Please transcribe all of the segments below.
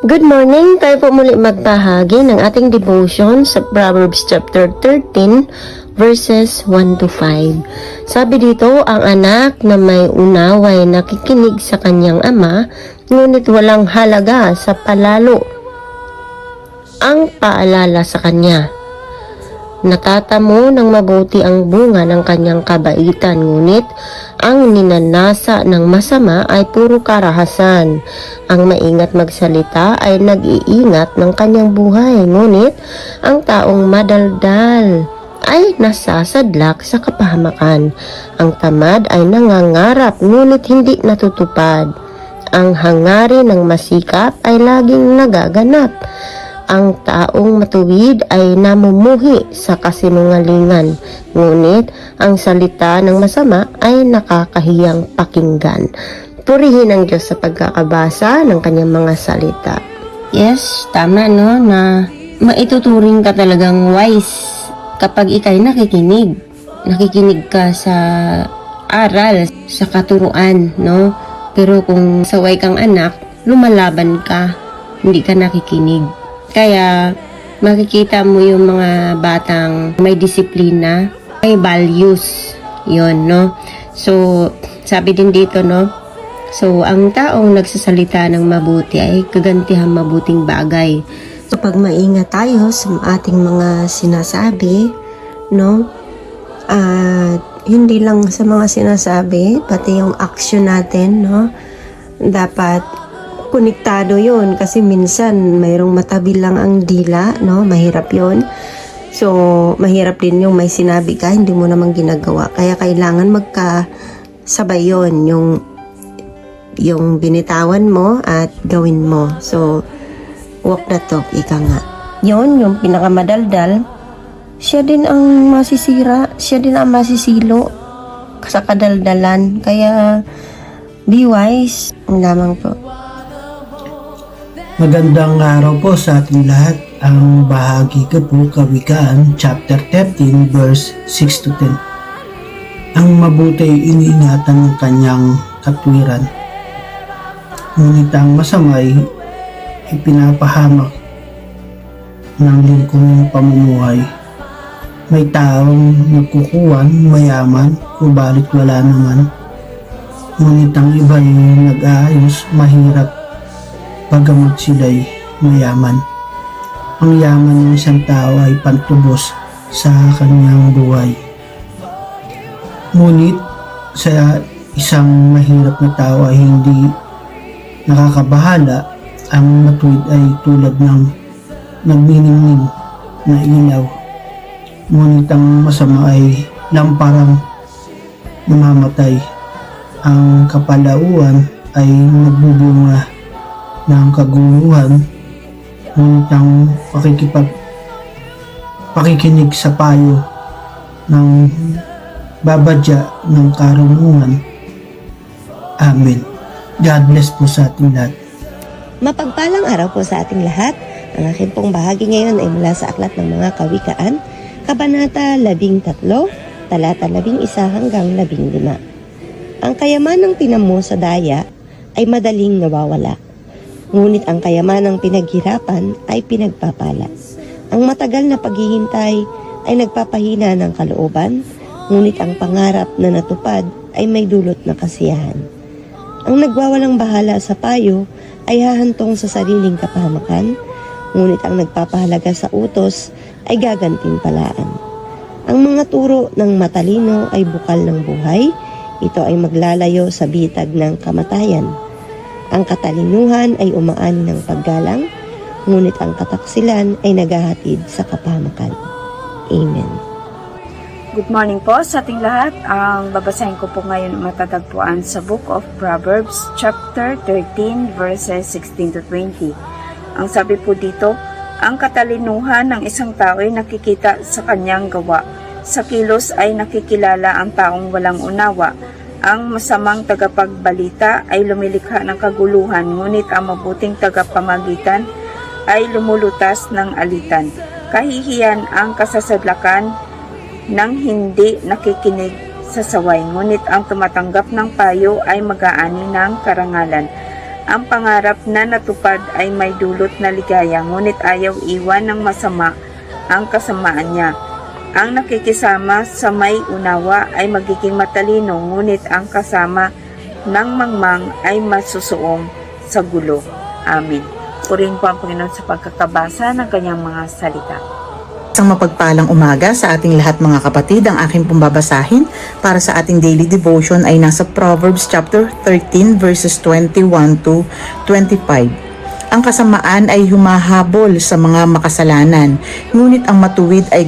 Good morning! Tayo po muli magbahagi ng ating devotion sa Proverbs chapter 13 verses 1 to 5. Sabi dito, ang anak na may unaway nakikinig sa kanyang ama, ngunit walang halaga sa palalo ang paalala sa kanya. Natatamo ng mabuti ang bunga ng kanyang kabaitan, ngunit ang ninanasa ng masama ay puro karahasan. Ang maingat magsalita ay nag-iingat ng kanyang buhay, ngunit ang taong madaldal ay nasasadlak sa kapahamakan. Ang tamad ay nangangarap, ngunit hindi natutupad. Ang hangarin ng masikap ay laging nagaganap. Ang taong matuwid ay namumuhi sa kasinungalingan, ngunit ang salita ng masama ay nakakahiyang pakinggan. Purihin ang Diyos sa pagkakabasa ng kanyang mga salita. Yes, tama no, na maituturing ka talagang wise kapag ikay nakikinig. Nakikinig ka sa aral, sa katuruan, no? Pero kung saway kang anak, lumalaban ka, hindi ka nakikinig. Kaya makikita mo yung mga batang may disiplina, may values, yon no? So, sabi din dito, no? So, ang taong nagsasalita ng mabuti ay kagantihan mabuting bagay. So, pag maingat tayo sa ating mga sinasabi, no? Hindi lang sa mga sinasabi, pati yung action natin, no? Dapat konektado yun kasi minsan mayroong matabi lang ang dila, no? Mahirap yun. So, mahirap din yung may sinabi ka, hindi mo naman ginagawa. Kaya kailangan magkasabay yun, yung binitawan mo at gawin mo. So, walk the talk, ika nga. Yun, yung pinakamadaldal, siya din ang masisira, siya din ang masisilo sa kadaldalan. Kaya, be wise. Ang lamang po. Magandang araw po sa ating lahat. Ang bahagi ko po, Kawikaan, chapter 13, verse 6 to 10. Ang mabuti ay iniingatan ng kanyang katwiran, ngunit ang masama ay ipinapahamak ng lingkong pamumuhay. May taong nagkukuwan, mayaman, subalit wala naman. Ngunit ang iba ay nag-aayos, mahirap, pagamat sila'y mayaman. Ang yaman ng isang tao ay pantubos sa kanyang buhay. Ngunit sa isang mahirap na tao ay hindi nakakabahala. Ang matuwid ay tulad ng nagniningning na ilaw. Ngunit ang masama ay lamparang namamatay. Ang kapalauan ay nagbubunga ng kaguluhan, ngunit ang pakikinig sa payo ng babadya ng karunungan. Amen. God bless po sa ating lahat. Mapagpalang araw po sa ating lahat. Ang aking pong bahagi ngayon ay mula sa Aklat ng Mga Kawikaan, Kabanata 13, talata 11 hanggang 15. Ang kayamanang tinamo sa daya ay madaling nawawala, ngunit ang kayamanang pinaghirapan ay pinagpapala. Ang matagal na paghihintay ay nagpapahina ng kalooban, ngunit ang pangarap na natupad ay may dulot na kasiyahan. Ang nagwawalang bahala sa payo ay hahantong sa sariling kapahamakan, ngunit ang nagpapahalaga sa utos ay gagantimpalaan. Ang mga turo ng matalino ay bukal ng buhay, ito ay maglalayo sa bitag ng kamatayan. Ang katalinuhan ay umaani ng paggalang, ngunit ang kataksilan ay naghahatid sa kapahamakan. Amen. Good morning po sa ating lahat. Ang babasahin ko po ngayon matatagpuan sa Book of Proverbs, chapter 13, verses 16 to 20. Ang sabi po dito, ang katalinuhan ng isang tao ay nakikita sa kanyang gawa. Sa kilos ay nakikilala ang taong walang unawa. Ang masamang tagapagbalita ay lumilikha ng kaguluhan, ngunit ang mabuting tagapamagitan ay lumulutas ng alitan. Kahihiyan ang kasasadlakan ng hindi nakikinig sa saway, ngunit ang tumatanggap ng payo ay mag-aani ng karangalan. Ang pangarap na natupad ay may dulot na ligaya, ngunit ayaw iwan ng masama ang kasamaan niya. Ang nakikisama sa may unawa ay magiging matalino, ngunit ang kasama ng mangmang ay masusuong sa gulo. Amen. Purihin po ang Panginoon sa pagkakabasa ng kanyang mga salita. Isang mapagpalang umaga sa ating lahat mga kapatid. Ang aking pumbabasahin para sa ating daily devotion ay nasa Proverbs chapter 13 verses 21 to 25. Ang kasamaan ay humahabol sa mga makasalanan, ngunit ang matuwid ay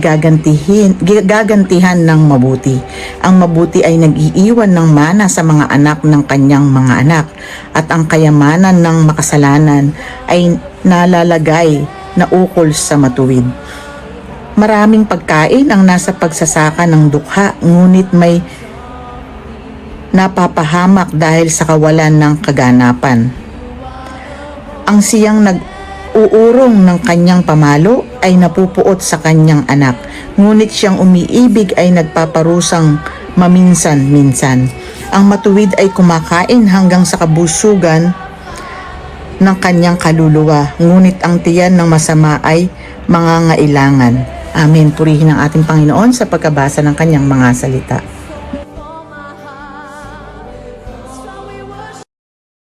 gagantihan ng mabuti. Ang mabuti ay nag-iiwan ng mana sa mga anak ng kanyang mga anak, at ang kayamanan ng makasalanan ay nalalagay na ukol sa matuwid. Maraming pagkain ang nasa pagsasaka ng dukha, ngunit may napapahamak dahil sa kawalan ng kaganapan. Ang siyang nag-uurong ng kanyang pamalo ay napupuot sa kanyang anak, ngunit siyang umiibig ay nagpaparusang maminsan-minsan. Ang matuwid ay kumakain hanggang sa kabusugan ng kanyang kaluluwa, ngunit ang tiyan ng masama ay mangangailangan. Amen. Purihin ang ating Panginoon sa pagkabasa ng kanyang mga salita.